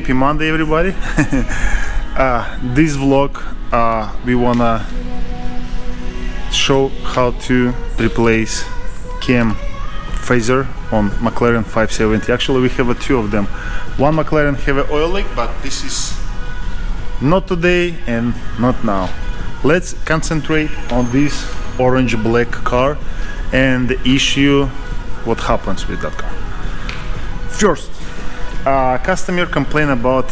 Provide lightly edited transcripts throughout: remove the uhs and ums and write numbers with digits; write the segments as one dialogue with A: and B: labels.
A: Happy Monday, everybody. This vlog we wanna show how to replace cam phaser on McLaren 570. Actually, we have two of them. One McLaren have an oil leak, but this is not today and not now. Let's concentrate on this orange black car and the issue what happens with that car. First, customer complained about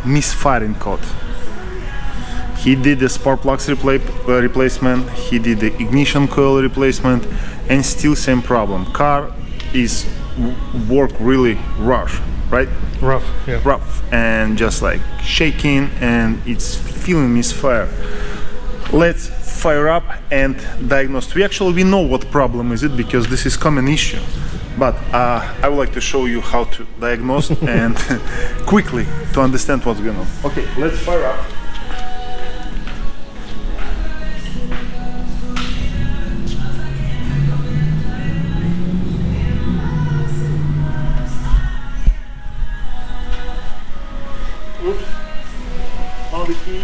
A: misfiring code. He did the spark plugs replacement, he did the ignition coil replacement, and still same problem. Car is work really rough, right?
B: Rough, yeah.
A: Rough and just like shaking, and it's feeling misfire. Let's fire up and diagnose. We know what problem is it, because this is common issue. But I would like to show you how to diagnose and quickly to understand what's going on. Okay, let's fire up. Oops, on the key.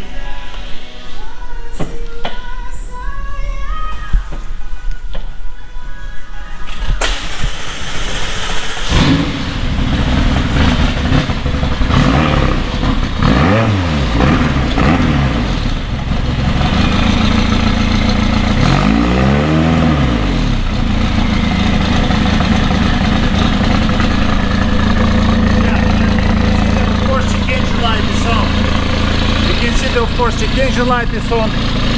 A: Of course, the engine light is on,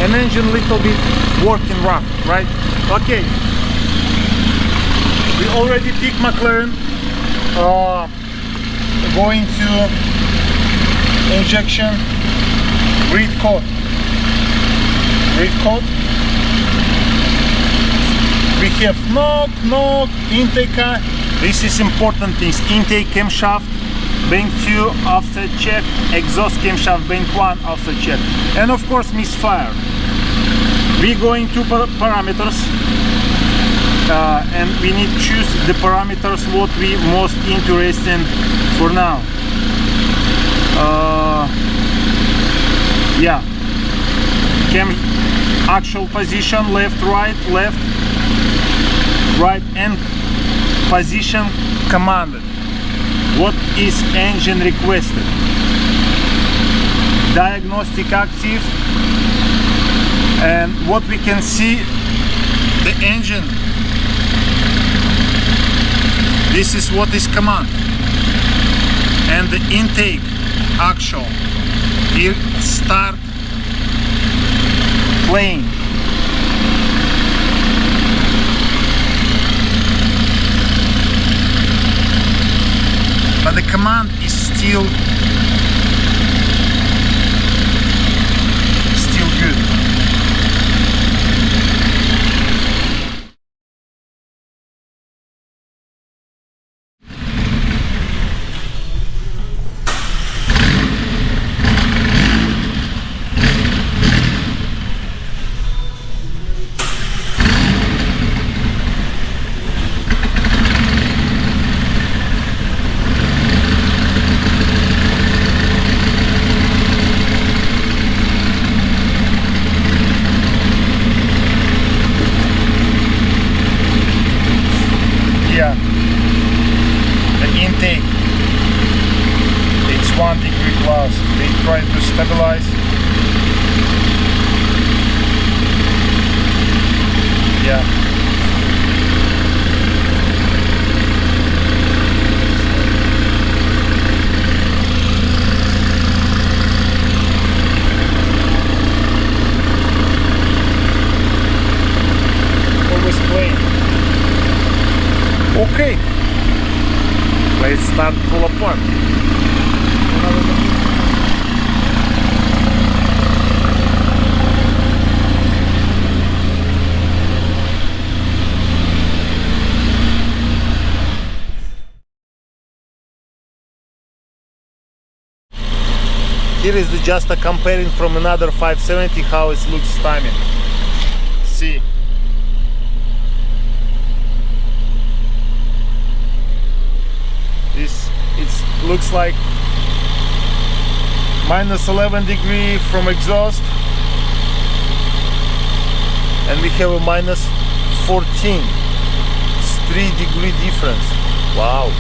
A: and engine little bit working rough, right? Okay, we already picked McLaren. Going to injection, read code. We have knock intake. This is important things: intake camshaft, bank 2 offset check, exhaust camshaft bank 1 offset check, and of course misfire. We going to parameters, and we need to choose the parameters what we most interested for now. Yeah, cam actual position, left, right, and position commanded. What is engine requested? Diagnostic active, and what we can see, the engine. This is what is command, and the intake actual. It start playing. But the command is still good. Yeah, the intake, it's 1 degree plus. They try to stabilize. Yeah. Always playing. Okay, let's start pull apart. Here is just a comparing from another 570 how it looks timing. See. This it looks like minus 11 degree from exhaust, and we have a minus 14. It's 3-degree difference. Wow,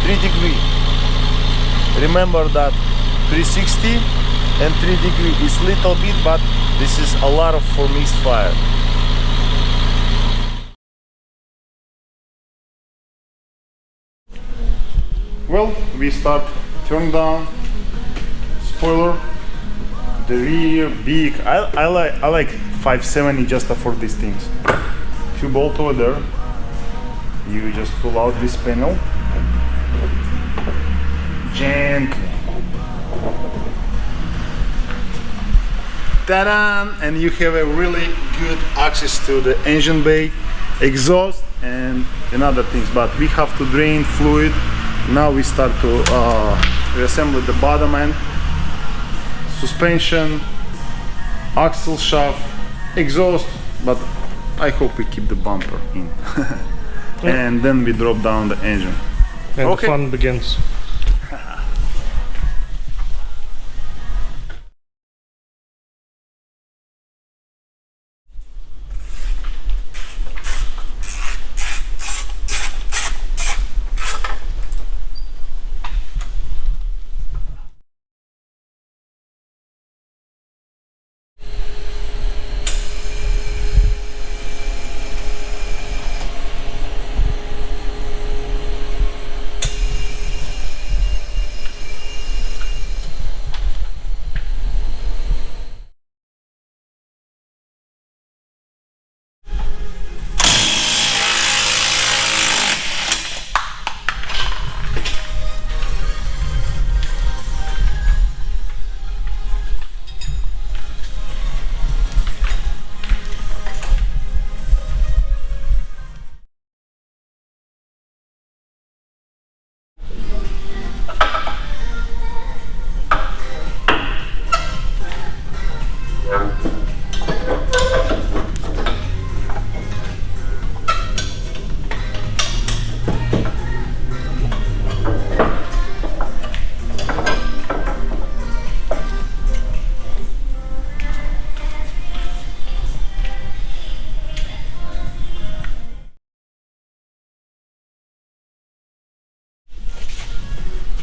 A: 3 degree. Remember that 360 and 3 degree is little bit, but this is a lot of for misfire. Well, we start turn down spoiler, the rear big. I like 570 just for these things. 2 bolt over there. You just pull out this panel gently. Ta-da! And you have a really good access to the engine bay, exhaust, and other things. But we have to drain fluid. Now we start to reassemble the bottom end, suspension, axle shaft, exhaust, but I hope we keep the bumper in. And then we drop down the engine.
B: And the fun begins.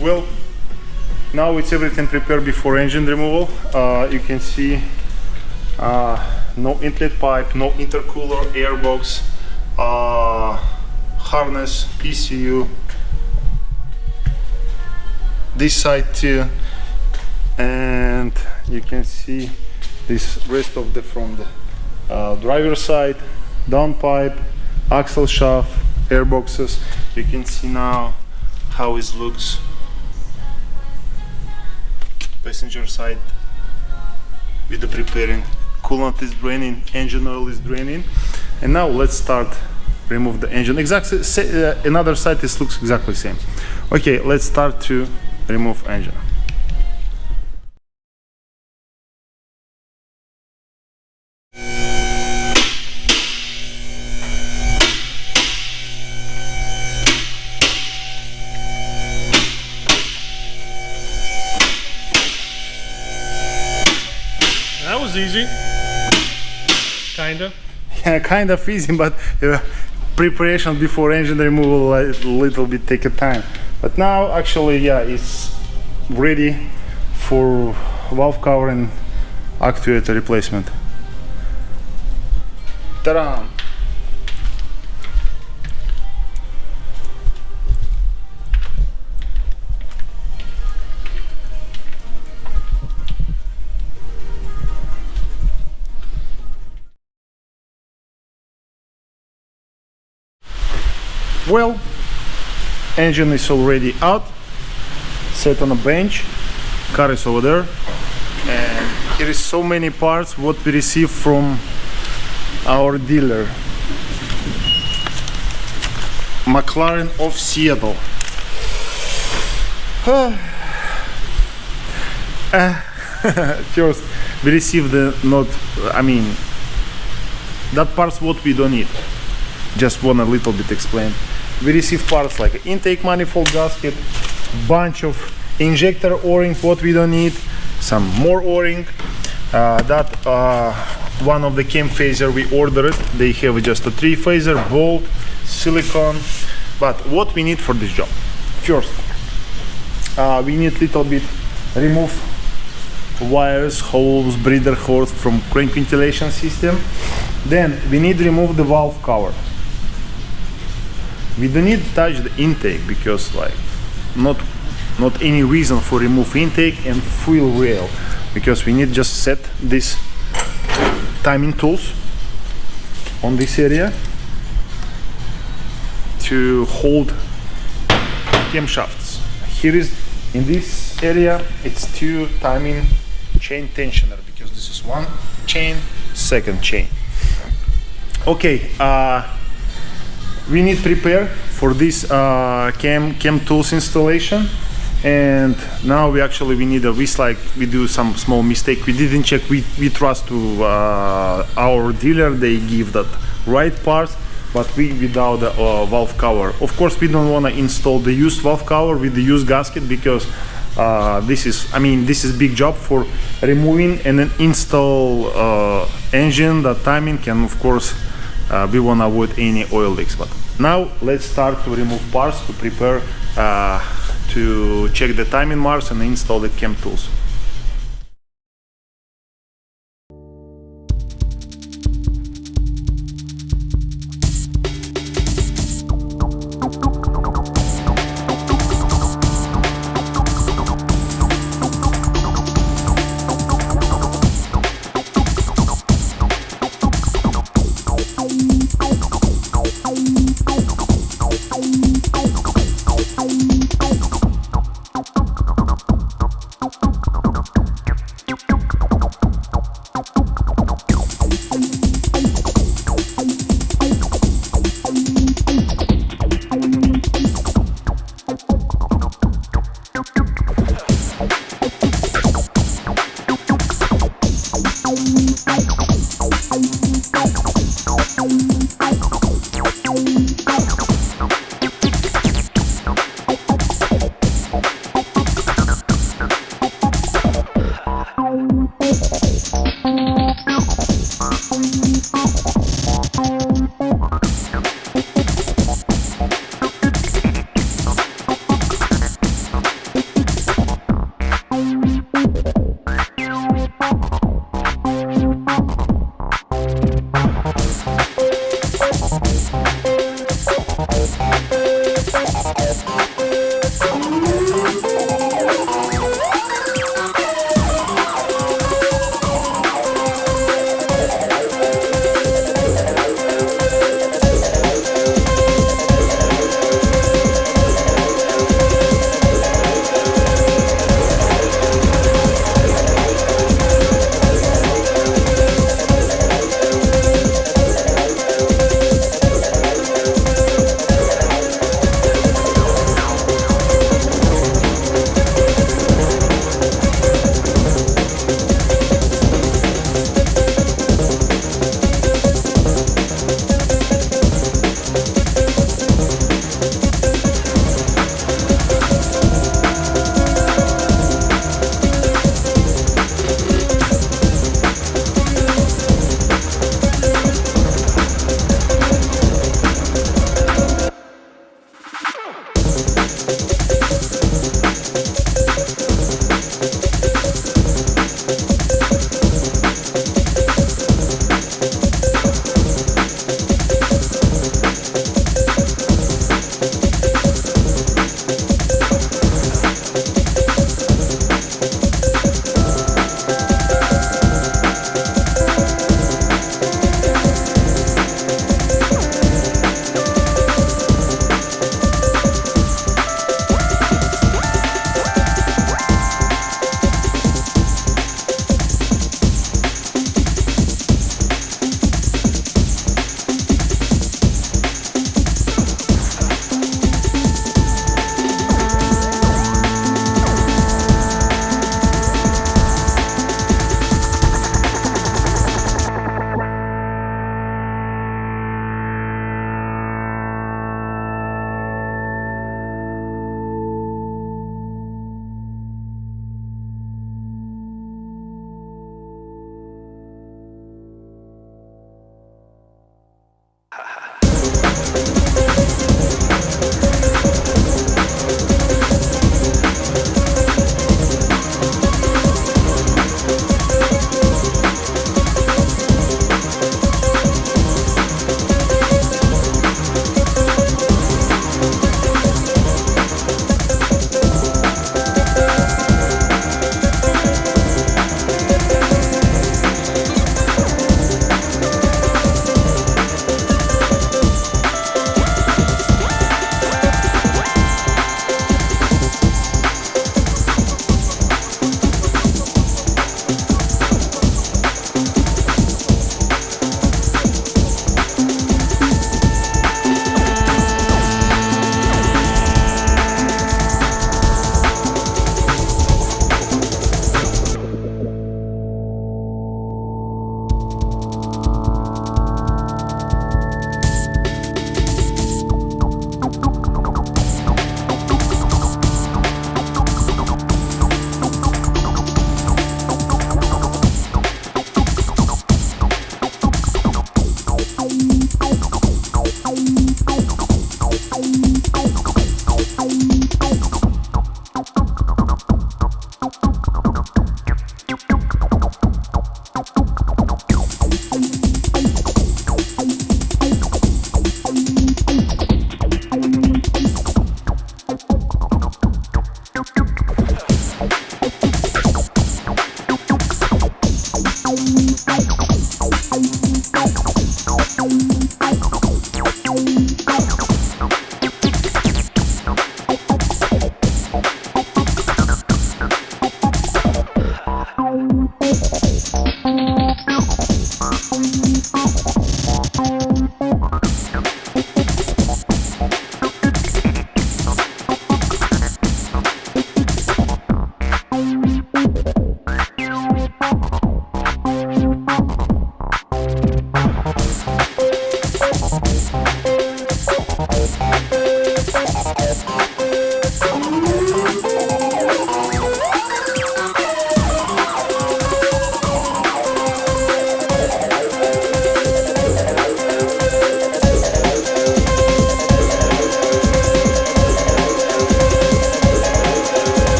A: Well, now it's everything prepared before engine removal. You can see no inlet pipe, no intercooler, airbox, harness, ECU, this side too, and you can see this rest of the from the driver side, downpipe, axle shaft, airboxes. You can see now how it looks. Passenger side with the preparing, coolant is draining, engine oil is draining, and now let's start remove the engine. Exactly, another side it looks exactly same. Okay, let's start to remove engine.
B: That was easy. Kinda.
A: Yeah, kind of easy, but preparation before engine removal a little bit take a time. But now actually, yeah, it's ready for valve cover and actuator replacement. Ta-da! Well, engine is already out, set on a bench, car is over there, and here is so many parts what we received from our dealer, McLaren of Seattle. First, we received the that parts what we don't need. Just want a little bit explain. We receive parts like intake manifold gasket, bunch of injector o-ring what we don't need, some more o-ring. That one of the cam phaser we ordered, they have just a 3 phaser, bolt, silicone. But what we need for this job? First, we need little bit remove wires, hose, breather hose from crank ventilation system. Then we need to remove the valve cover. We don't need to touch the intake because like not any reason for remove intake and fuel rail, because we need just set this timing tools on this area to hold camshafts. Here is in this area it's 2 timing chain tensioner, because this is 1 chain, 2nd chain. Okay, we need prepare for this cam tools installation. And now we need a we do some small mistake. We didn't check. We trust to our dealer. They give that right parts, but we without the valve cover. Of course, we don't want to install the used valve cover with the used gasket, because this is big job for removing and then install engine. That timing can, of course, we want to avoid any oil leaks. But now let's start to remove parts to prepare. To check the timing marks and install the cam tools.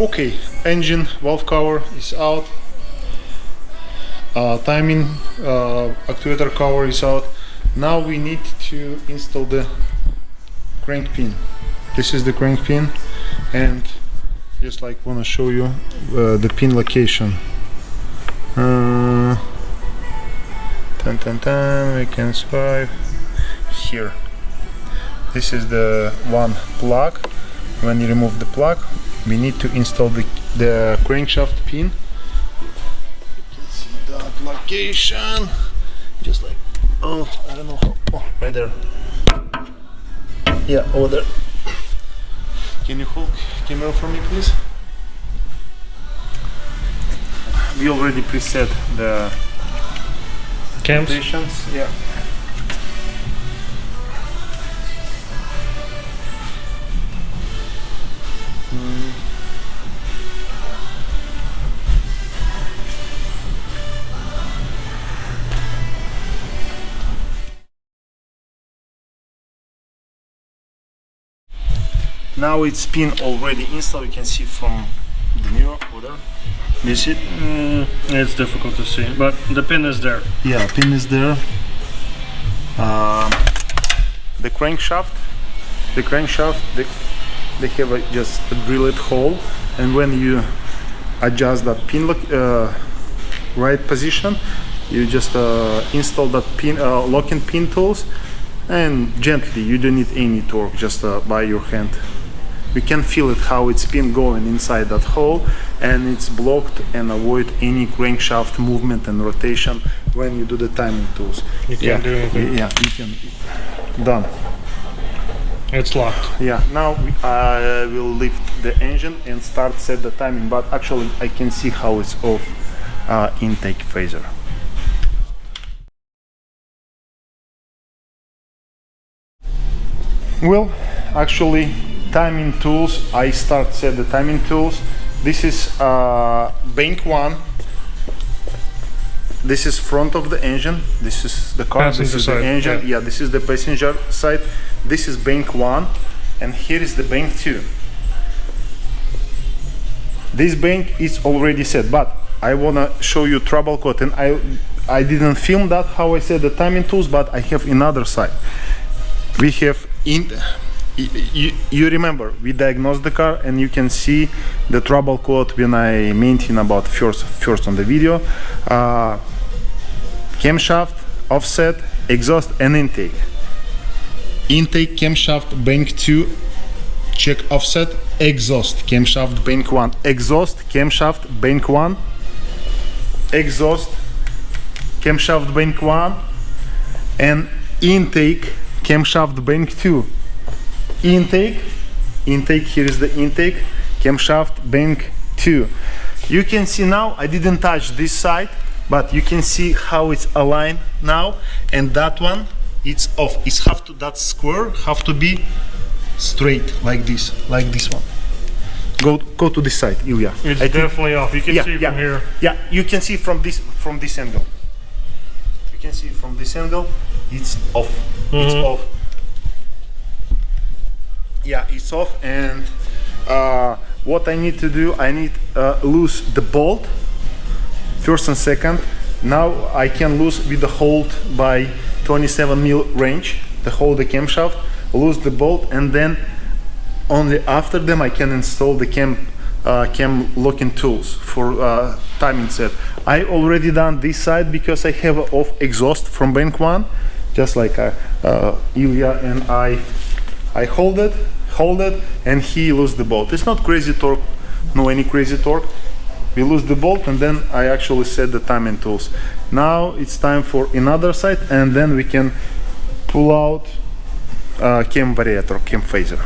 A: Okay, engine valve cover is out, timing actuator cover is out. Now we need to install the crank pin. This is the crank pin, and just like wanna show you the pin location. We can swipe here. This is the one plug. When you remove the plug, we need to install the crankshaft pin. You can see that location, just like, oh, I don't know how, oh, right there. Yeah, over there. Can you hold camera for me, please? We already preset the
B: Cams?
A: rotations. Yeah. Now it's pin already installed. You can see from the mirror over there. You see it?
B: It's difficult to see, but the pin is there.
A: Yeah, pin is there. The crankshaft, they have just a drilled hole, and when you adjust that pin right position, you just install that pin locking pin tools, and gently. You don't need any torque, just by your hand. You can feel it how it's pin going inside that hole, and it's blocked and avoid any crankshaft movement and rotation when you do the timing tools.
B: You can't do anything.
A: Yeah, you can. Done.
B: It's locked.
A: Yeah, now I will lift the engine and start set the timing, but actually I can see how it's off intake phaser. Well, actually timing tools, I start set the timing tools. This is bank 1. This is front of the engine. This is the car.
B: Passenger
A: this is
B: side,
A: the engine.
B: yeah.
A: Yeah, this is the passenger side. This is bank 1, and here is the bank 2. This bank is already set, but I wanna show you trouble code, and I didn't film that how I set the timing tools, but I have another side. We have you remember we diagnosed the car, and you can see the trouble code when I mentioned about first on the video. Camshaft, offset, exhaust, and intake. Intake camshaft bank 2, check offset, exhaust camshaft bank 1, exhaust camshaft bank 1, exhaust camshaft bank 1, and intake camshaft bank 2. Intake, here is the intake, camshaft bank 2. You can see now, I didn't touch this side, but you can see how it's aligned now, and that one, it's off. That square have to be straight, like this one. Go to this side, Ilya.
B: It's definitely off. You can see from here.
A: Yeah, you can see from this angle. You can see from this angle, it's off. It's off. Yeah, it's off. And what I need to do, I need loose the bolt first and second. Now I can loose with the hold by 27 mil range, the hold the camshaft, loose the bolt, and then only after them I can install the cam locking tools for timing set. I already done this side because I have off exhaust from bank one, just like Ilya and I hold it, and he loose the bolt. It's not crazy torque, no any crazy torque. We lose the bolt, and then I actually set the timing tools. Now it's time for another side, and then we can pull out cam variator, cam phaser.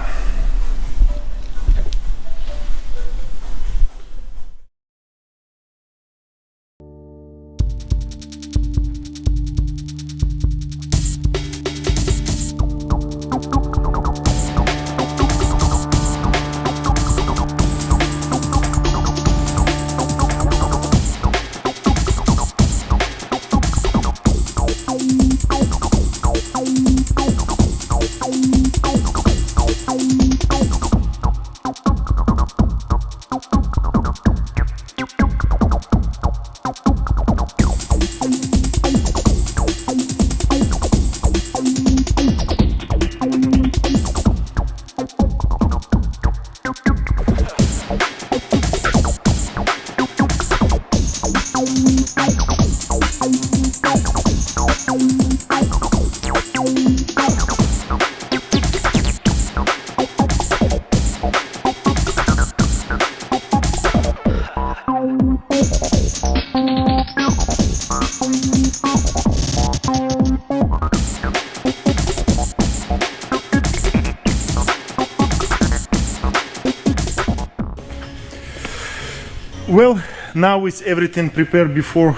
A: Well, now it's everything prepared before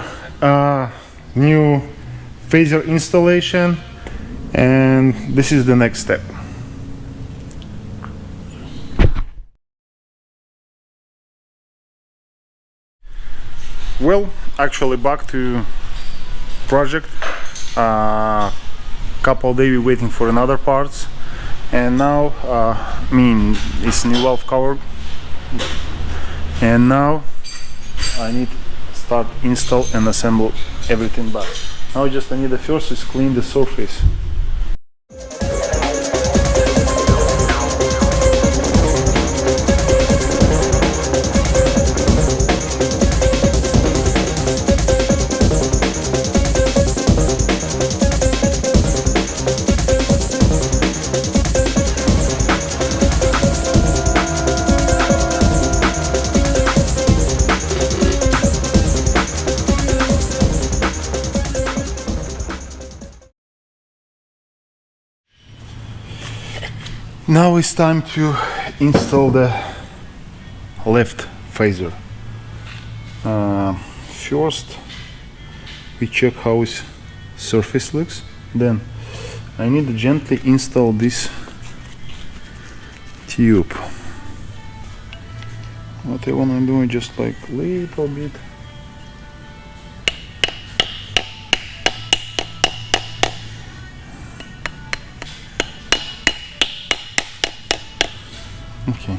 A: new phaser installation, and this is the next step. Well, actually back to project. Couple days we waiting for another parts, and now it's new valve cover, and now I need to start install and assemble everything back. Now I need the first is clean the surface. Now it's time to install the left phaser. First we check how its surface looks, then I need to gently install this tube. What I want to do is just like little bit. Okay,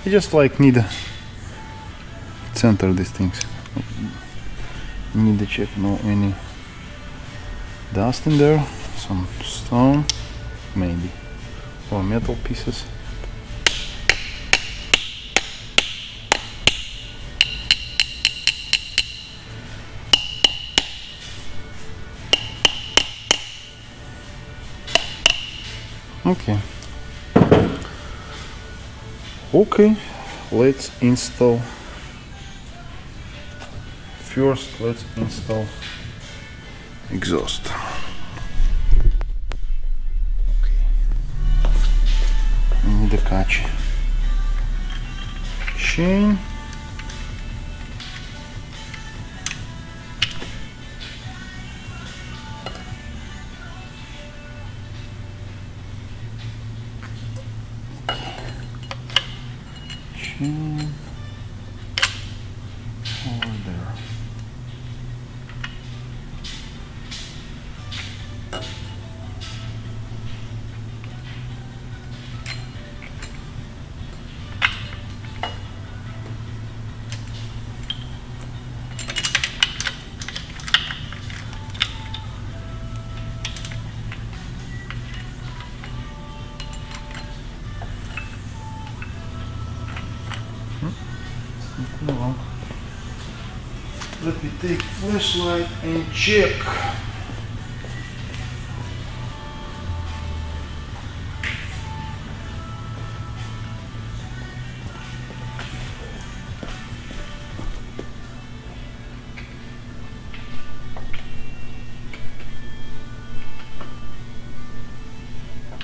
A: I just like need to center these things. Need to check no any dust in there, some stone maybe, or metal pieces. Okay, let's install. First, let's install exhaust. Okay, I need a catch chain. over there. Well, let me take flashlight and check.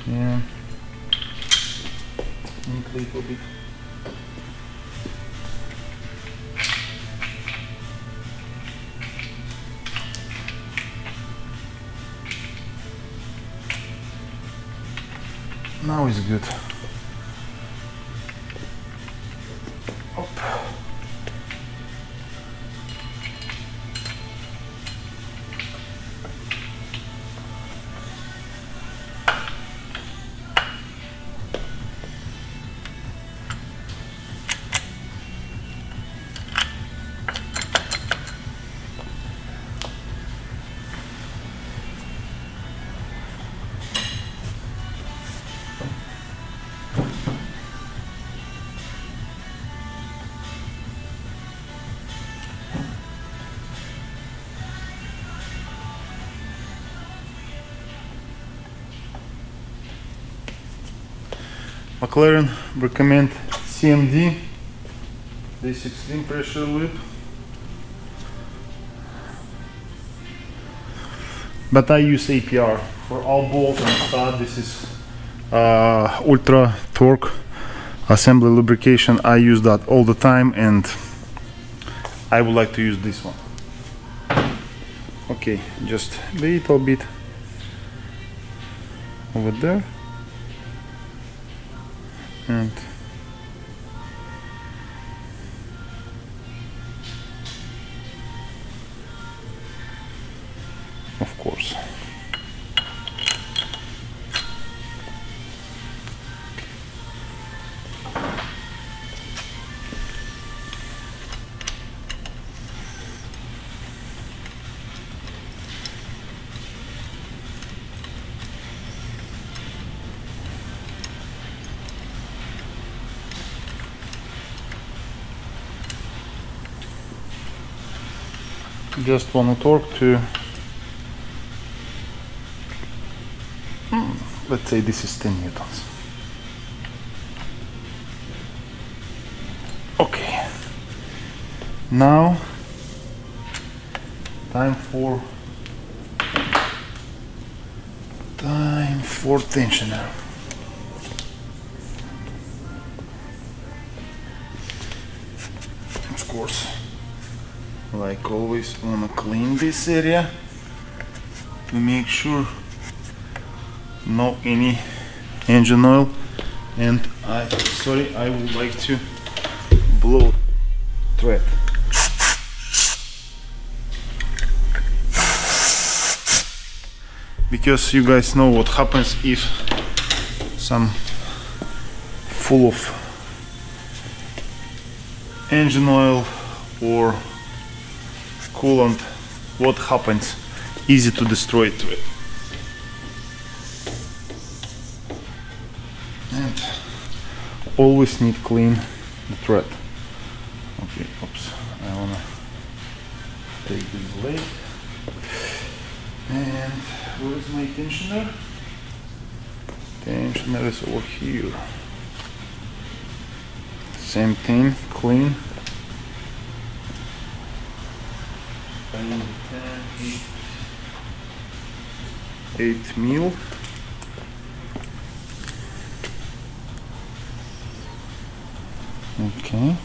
A: Yeah, need a little bit. Now it's good. Up. McLaren recommend CMD, this extreme pressure lip, but I use APR for all bolts and stud. This is ultra torque assembly lubrication. I use that all the time, and I would like to use this one. Okay, just a little bit over there. And of course, just want to torque to, let's say this is 10 newtons. Okay, now time for tensioner. Of course, like always, wanna clean this area to make sure no any engine oil. And I would like to blow thread. Because you guys know what happens if some full of engine oil or coolant, what happens? Easy to destroy it. And always need clean the thread. Okay, oops, I wanna take this blade. And where is my tensioner? Tensioner is over here. Same thing, clean. 8 mil. Okay.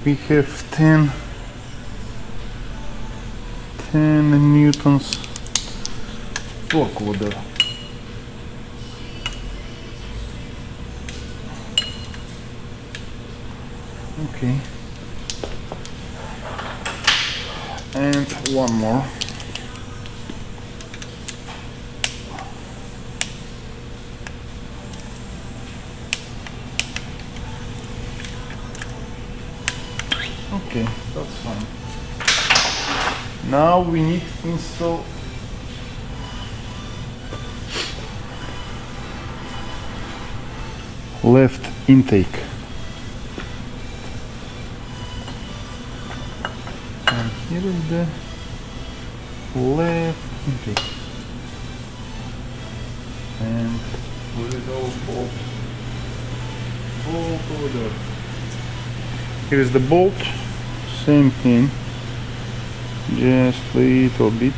A: we have 10 newtons torque over there. Okay, and one more. Okay, that's fine. Now we need to install left intake. And here is the left intake. And where is our bolt? Bolt over there. Here is the bolt. Same thing, just little bit,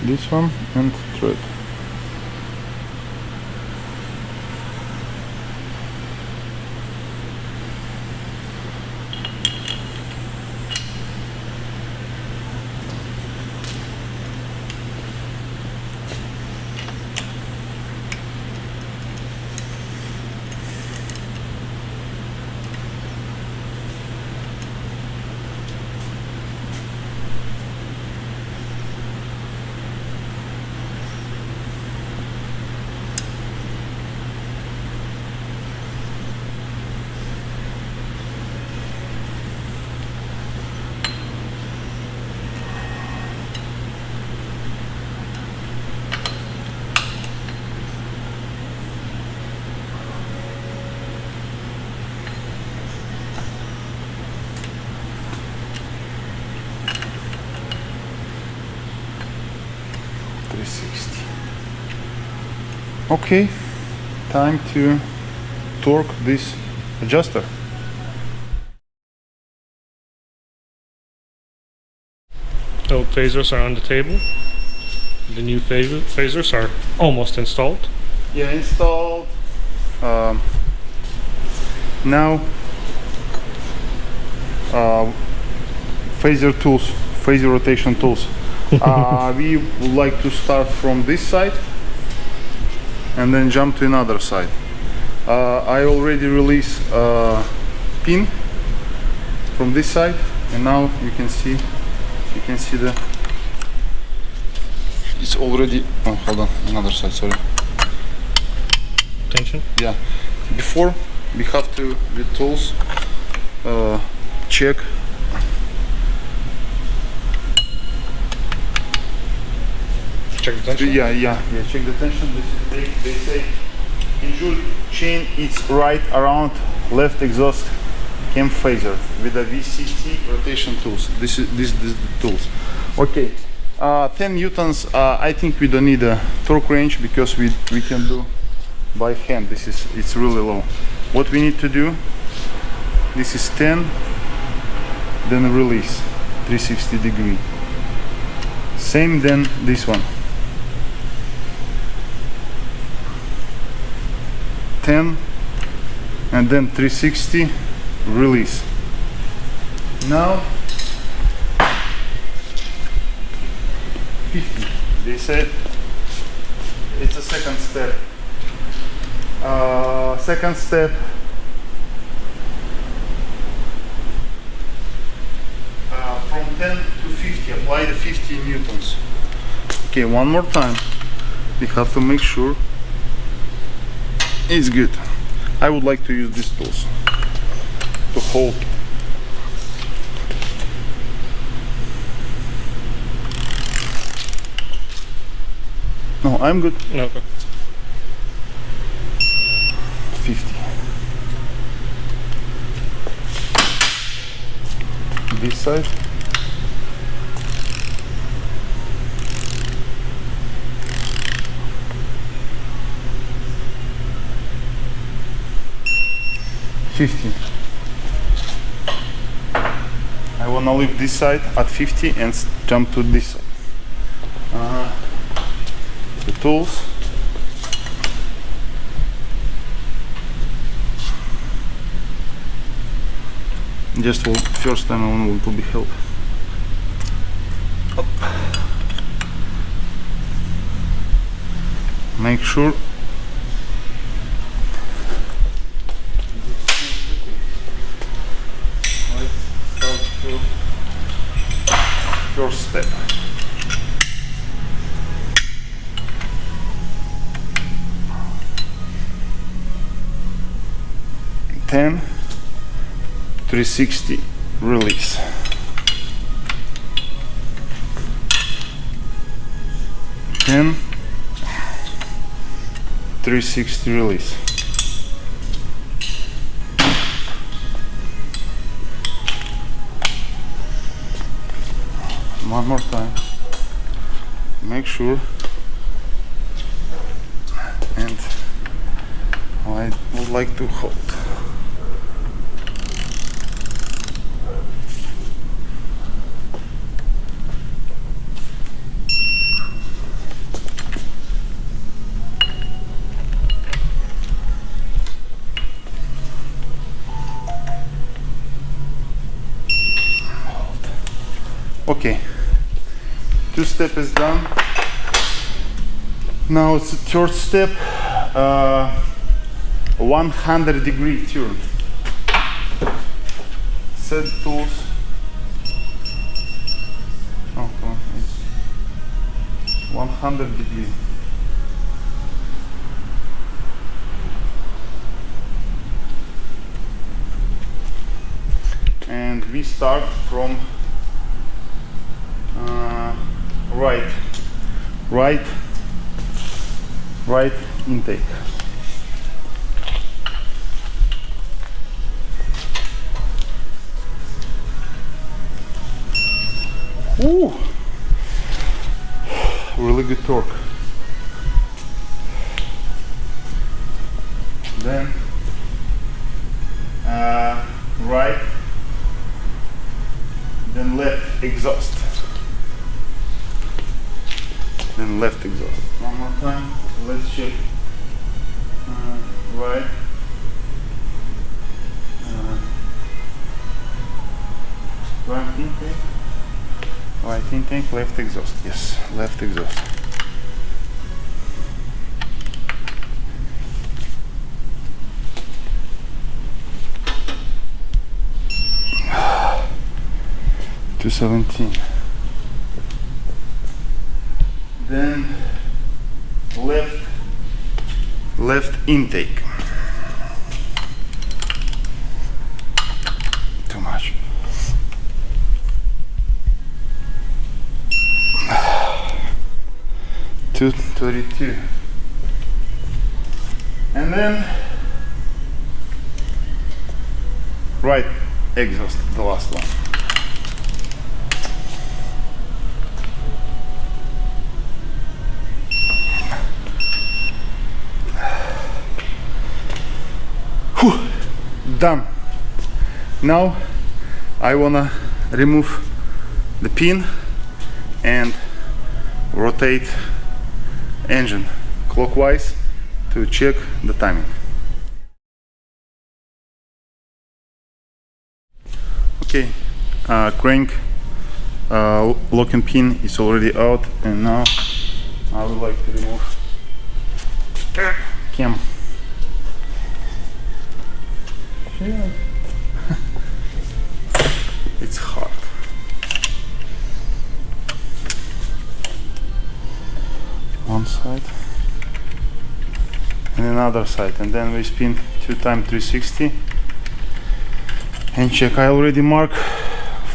A: this one and thread. Okay, time to torque this adjuster.
B: Old phasers are on the table. The new phasers are almost installed.
A: Yeah, installed. Now phaser tools, phaser rotation tools. We would like to start from this side and then jump to another side. I already released pin from this side, and now you can see the, it's already, oh hold on, another side, sorry.
B: Tension?
A: Yeah, before we have to, with tools, check
B: Check the tension?
A: Yeah, check the tension. They say in your chain it's right around left exhaust cam phaser with a VCT rotation tools. This is the tools. Okay, 10 newtons. I think we don't need a torque wrench because we can do by hand. It's really low. What we need to do, this is 10, then release 360 degree. Same then this one. 10 and then 360 release. Now 50. They said it's a second step. Second step, from 10 to 50, apply the 50 newtons. Okay, one more time. We have to make sure it's good. I would like to use these tools to hold. No, I'm good.
B: No, okay.
A: 50. This side. I wanna leave this side at 50 and jump to this side. The tools. just will first time I want to be help. Up. Make sure let's start first step. Ten 360 release. 10 360 release. One more time. Make sure. And I would like to hold. Okay, 2 step is done. Now it's the third step, 100-degree turn. Set tools. Oh, come on, it's 100-degree. And we start from right intake. Ooh, really good torque. Then right, then left exhaust. Then left exhaust. One more time. Let's check. Right. Right intake. Right intake. Left exhaust. Yes, left exhaust. $217. Then left intake. Too much. $232. And then right exhaust, the last one. Done. Now I wanna remove the pin and rotate engine clockwise to check the timing. Okay, crank locking pin is already out, and now I would like to remove cam. It's hard. One side and another side, and then we spin 2 times 360 and check. I already mark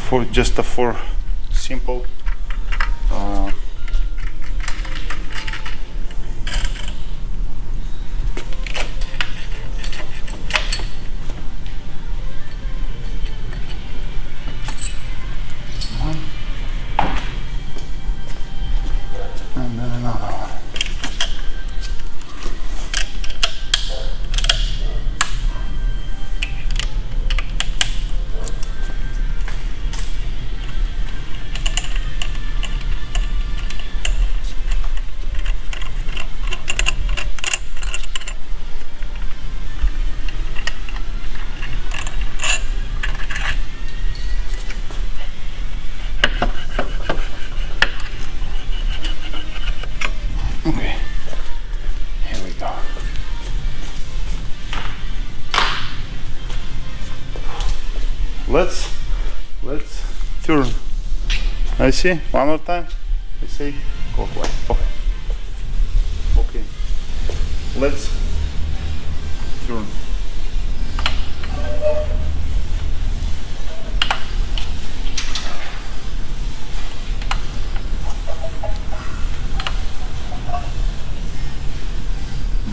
A: for just a 4 simple and then another one. let's turn. I see, one more time. I say clockwise. Okay. Let's turn.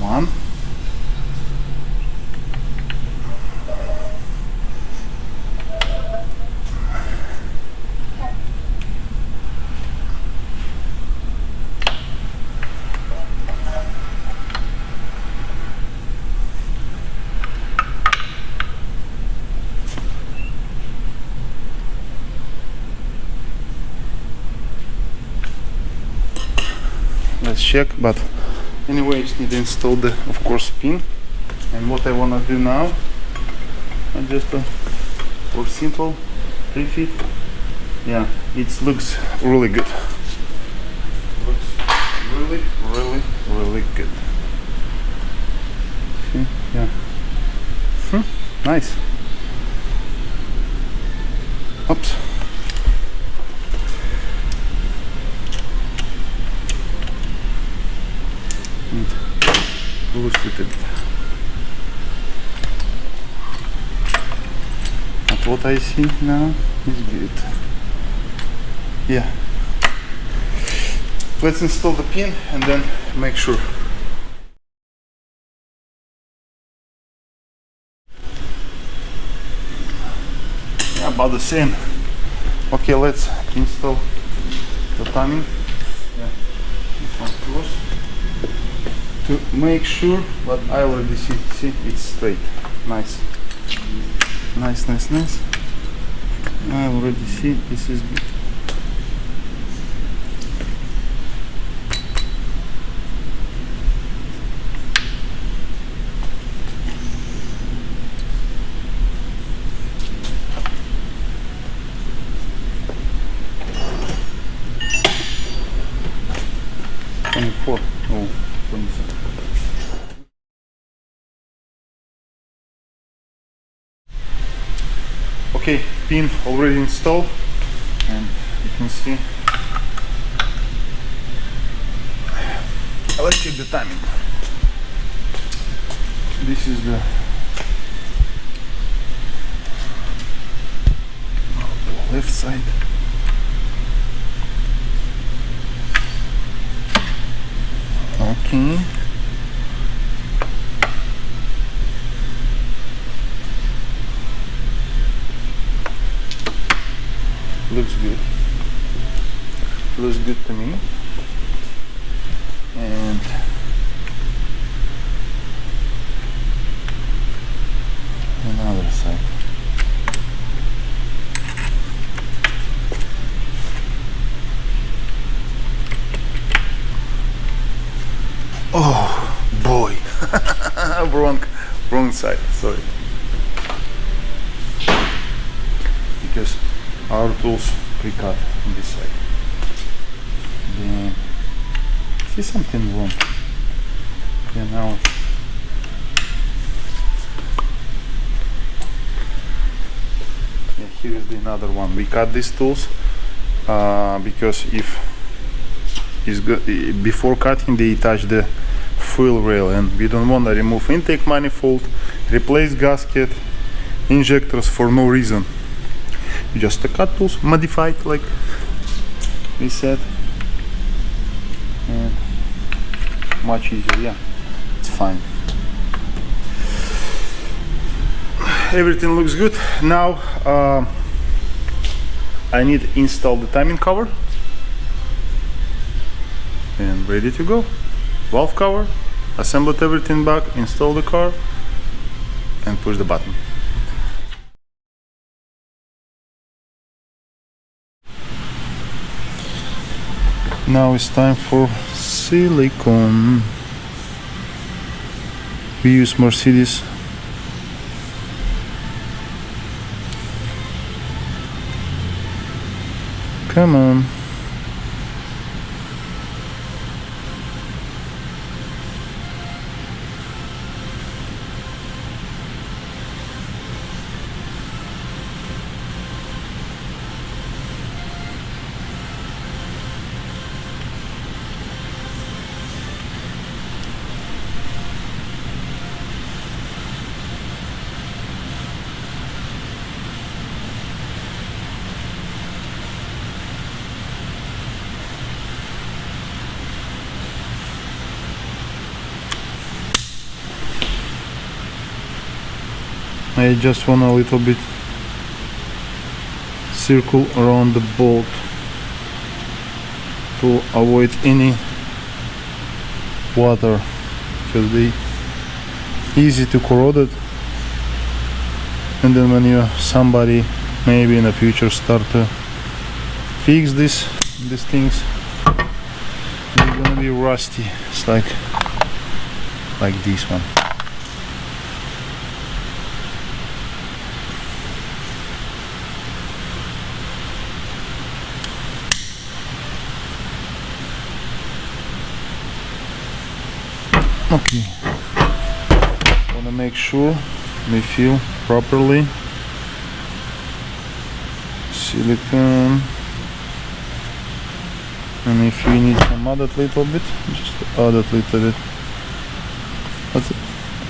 A: One. Let's check, but anyway, I just need to install the, of course, pin. And what I wanna do now, just for simple 3 feet. Yeah, it looks really good. Looks really good. See? Yeah. Nice. Oops. Loose little bit. But what I see now is good. Yeah. Let's install the pin and then make sure. Yeah, about the same. Okay, let's install the timing. Yeah, this one close. To make sure, but I already see it's straight. Nice. I already see this is good. Oh, 27. Okay, pin already installed, and you can see. Let's check the timing. This is the left side. Okay. Looks good. Looks good to me. And another side. Oh boy. wrong side, sorry. Because our tools pre-cut on this side. Then see something wrong. Yeah, now yeah, here is the another one. We cut these tools because if it's good, before cutting they attach the fuel rail, and we don't want to remove intake manifold, replace gasket, injectors for no reason. Just the cut tools modified like we said, and much easier. Yeah, it's fine. Everything looks good. Now I need to install the timing cover and ready to go. Valve cover, assembled everything back, install the car and push the button. Now it's time for silicone. We use Mercedes. Come on. I just want a little bit circle around the bolt to avoid any water, because they easy to corrode it, and then when you somebody maybe in the future start to fix these things, they're gonna be rusty. It's like this one. Okay, want to make sure they feel properly. Silicone, and if you need some add it little bit, just add it little bit.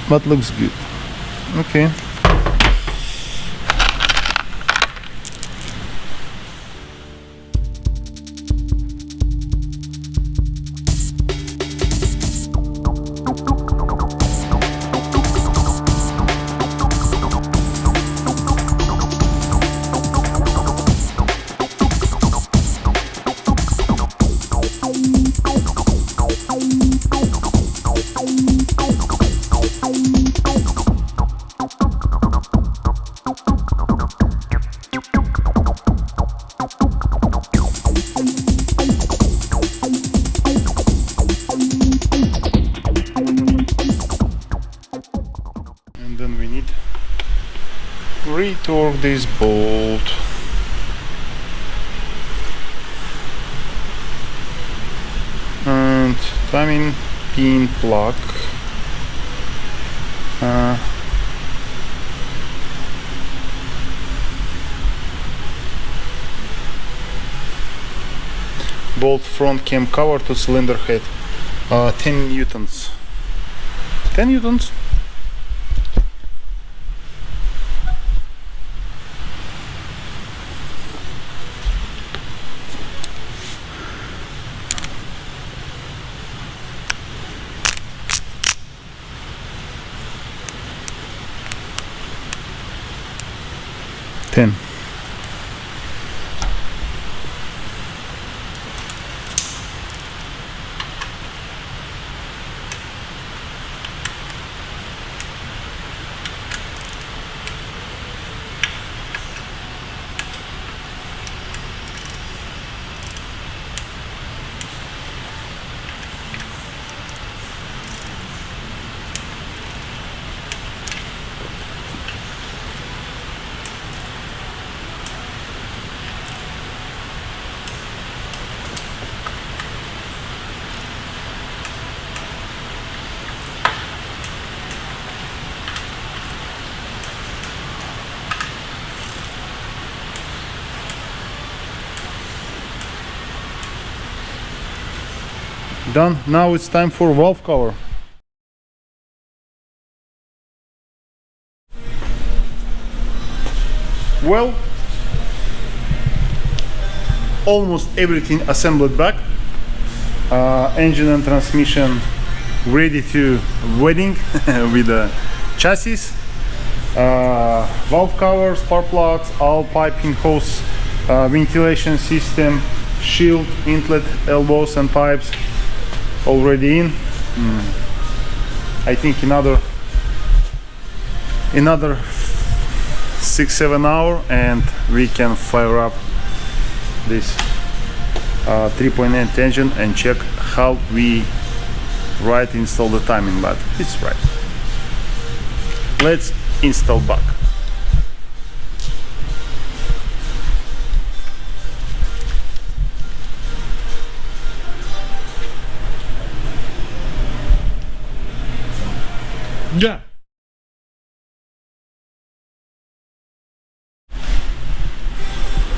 A: But looks good. Okay. And then we need retorque this bolt. And timing pin plug. Bolt front cam cover to cylinder head. 10 newtons. 10 newtons. Ten. Done. Now it's time for valve cover. Well, almost everything assembled back. Engine and transmission ready to wedding with the chassis. Valve covers, spark plugs, all piping hose, ventilation system, shield, inlet, elbows and pipes already in. I think another 6-7 hours and we can fire up this 3.8 engine and check how we install the timing, but it's right. Let's install back.
B: Yeah.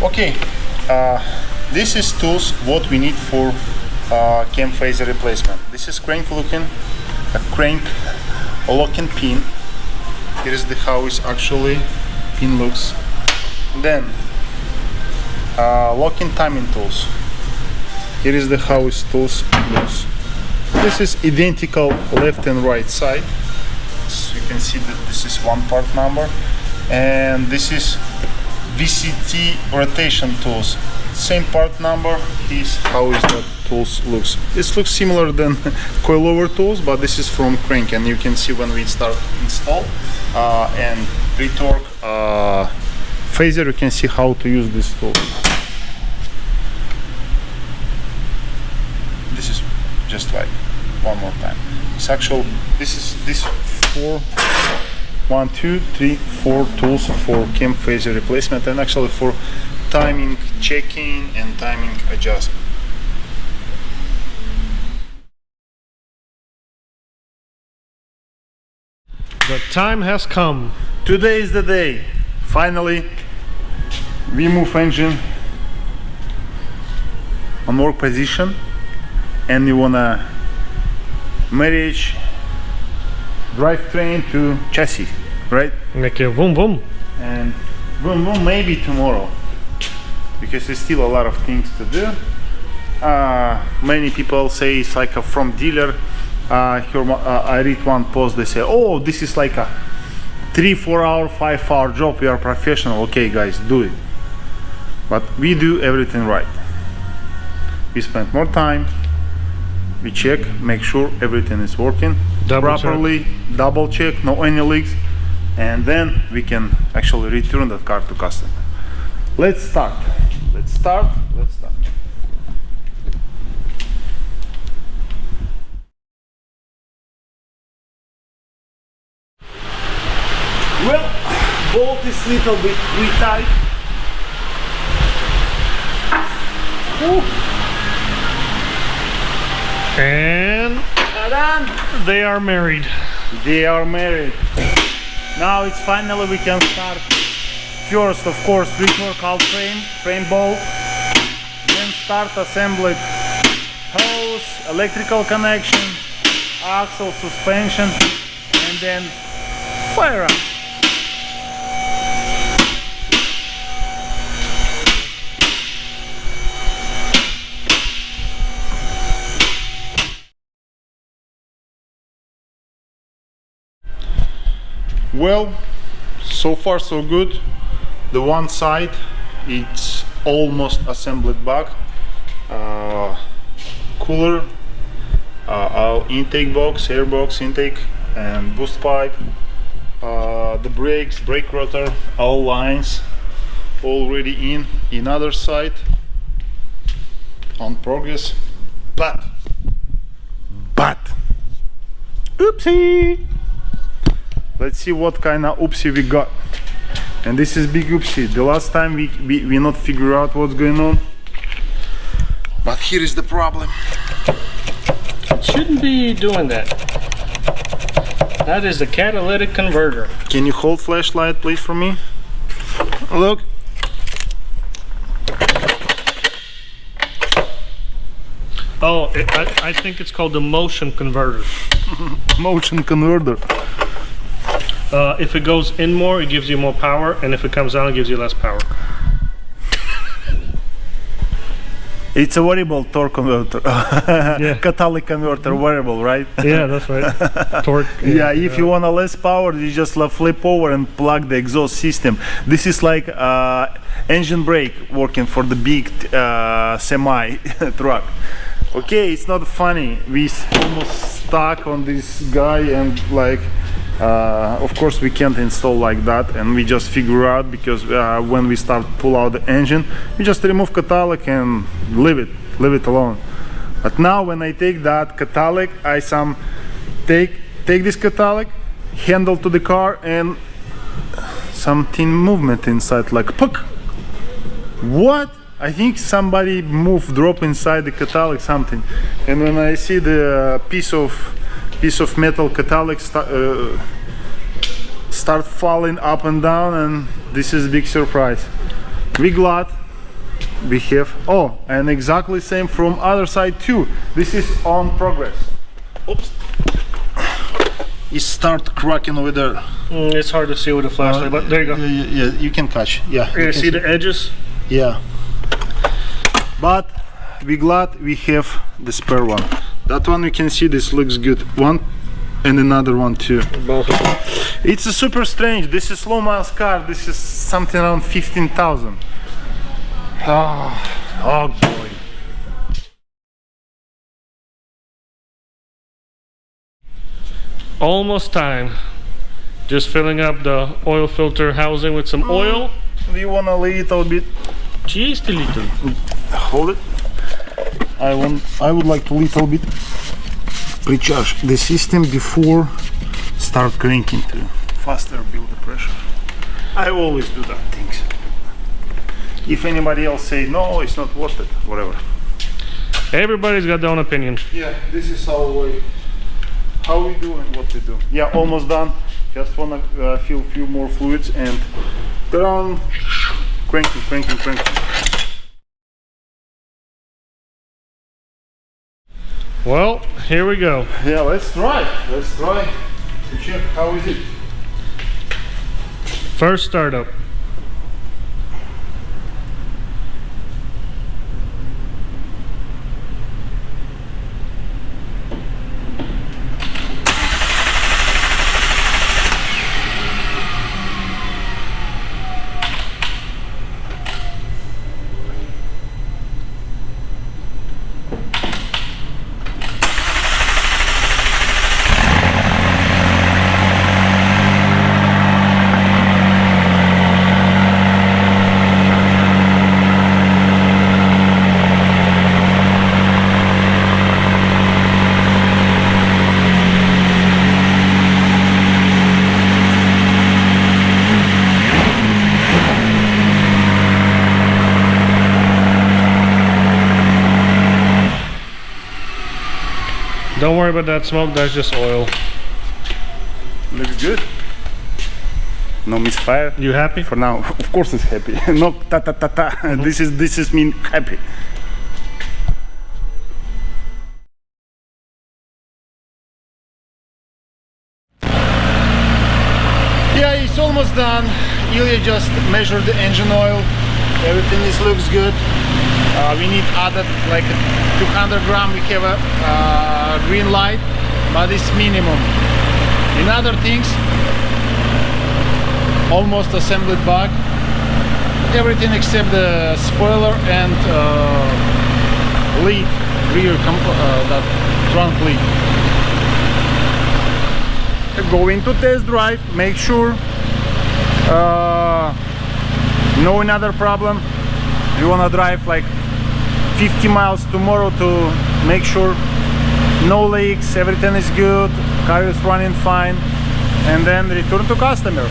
A: Okay, this is tools what we need for cam phaser replacement. This is crank locking pin. Here is how is actually pin looks. Then locking timing tools. Here is how is tools looks. This is identical left and right side. So you can see that this is one part number. and this is VCT rotation tools. Same part number. Is how is that tools looks. This looks similar than coilover tools, but this is from crank, and you can see when we start install and retorque phaser, you can see how to use this tool. This is just like one more time. It's actual. This 4, 1, 2, 3, 4 tools for cam phaser replacement, and actually for timing checking and timing adjustment.
B: The time has come.
A: Today is the day. Finally, we move engine on work position, and we wanna marriage drivetrain to chassis, right?
B: Make a boom boom.
A: And boom boom maybe tomorrow, because there's still a lot of things to do. Many people say it's like a from dealer. I read one post, they say, oh, this is like a 3-4 hour 5-hour job, we are professional. Okay guys, do it, but we do everything right. We spend more time, we check, make sure everything is working properly, double check, no any leaks, and then we can actually return that car to customer. Let's start. Well, bolt is little bit tight.
B: And they are married.
A: They are married. Now it's finally we can start. First, of course, retorque out frame bolt. Then start assembly hose, electrical connection, axle, suspension, and then fire up. Well, so far so good. The one side it's almost assembled back. Cooler, our intake box, air box intake, and boost pipe. The brakes, brake rotor, all lines already in other side on progress. But oopsie. Let's see what kind of oopsie we got. And this is big oopsie. The last time we not figure out what's going on. But here is the problem.
B: It shouldn't be doing that. That is the catalytic converter.
A: Can you hold flashlight please for me? Look.
B: Oh, I think it's called the motion converter.
A: Motion converter.
B: If it goes in more, it gives you more power, and if it comes down, it gives you less power.
A: It's a variable torque converter.
B: Yeah.
A: Catalytic converter, variable, right?
B: Yeah, that's right. Torque.
A: Yeah, if you want a less power, you just flip over and plug the exhaust system. This is like engine brake working for the big semi truck. Okay, it's not funny. We almost stuck on this guy, and like of course we can't install like that, and we just figure out, because when we start pull out the engine, we just remove catalytic and leave it alone. But now when I take that catalytic, I take this catalytic, handle to the car, and something movement inside, like puck. What? I think somebody drop inside the catalytic something, and when I see the piece of metal catalytic start falling up and down, and this is a big surprise. We glad we have, oh, and exactly same from other side too. This is on progress. Oops. It start cracking over there.
B: It's hard to see with a flashlight, but there you go.
A: Yeah, you can catch. Yeah.
B: You see the edges?
A: Yeah. But we glad we have the spare one. That one you can see this looks good. One And another one too.
B: Both of them.
A: It's a super strange. This is low miles car. This is something around 15,000. Oh boy.
B: Almost time. Just filling up the oil filter housing with some oil.
A: Do you want a little bit?
B: Just a little.
A: Hold it. I would like to little bit recharge the system before start cranking to faster build the pressure. I always do that things. If anybody else say no, it's not worth it, whatever.
B: Everybody's got their own opinion.
A: Yeah, this is how we do and what we do. Yeah, almost done. Just wanna fill a few more fluids and turn, cranking.
B: Well, here we go.
A: Yeah, let's try to check how is it.
B: First startup. Don't worry about that smoke, that's just oil.
A: Looks good. No misfire.
B: You happy?
A: For now, of course it's happy. No ta ta ta ta. This is mean happy. Yeah, it's almost done. Ilya just measured the engine oil. Everything looks good. We need added like 200 gram. We have a green light, but it's minimum. In other things, almost assembled back. Everything except the spoiler and lead, rear that trunk lead. Going to test drive, make sure no another problem. You wanna drive like 50 miles tomorrow to make sure no leaks, everything is good, car is running fine, and then return to customer.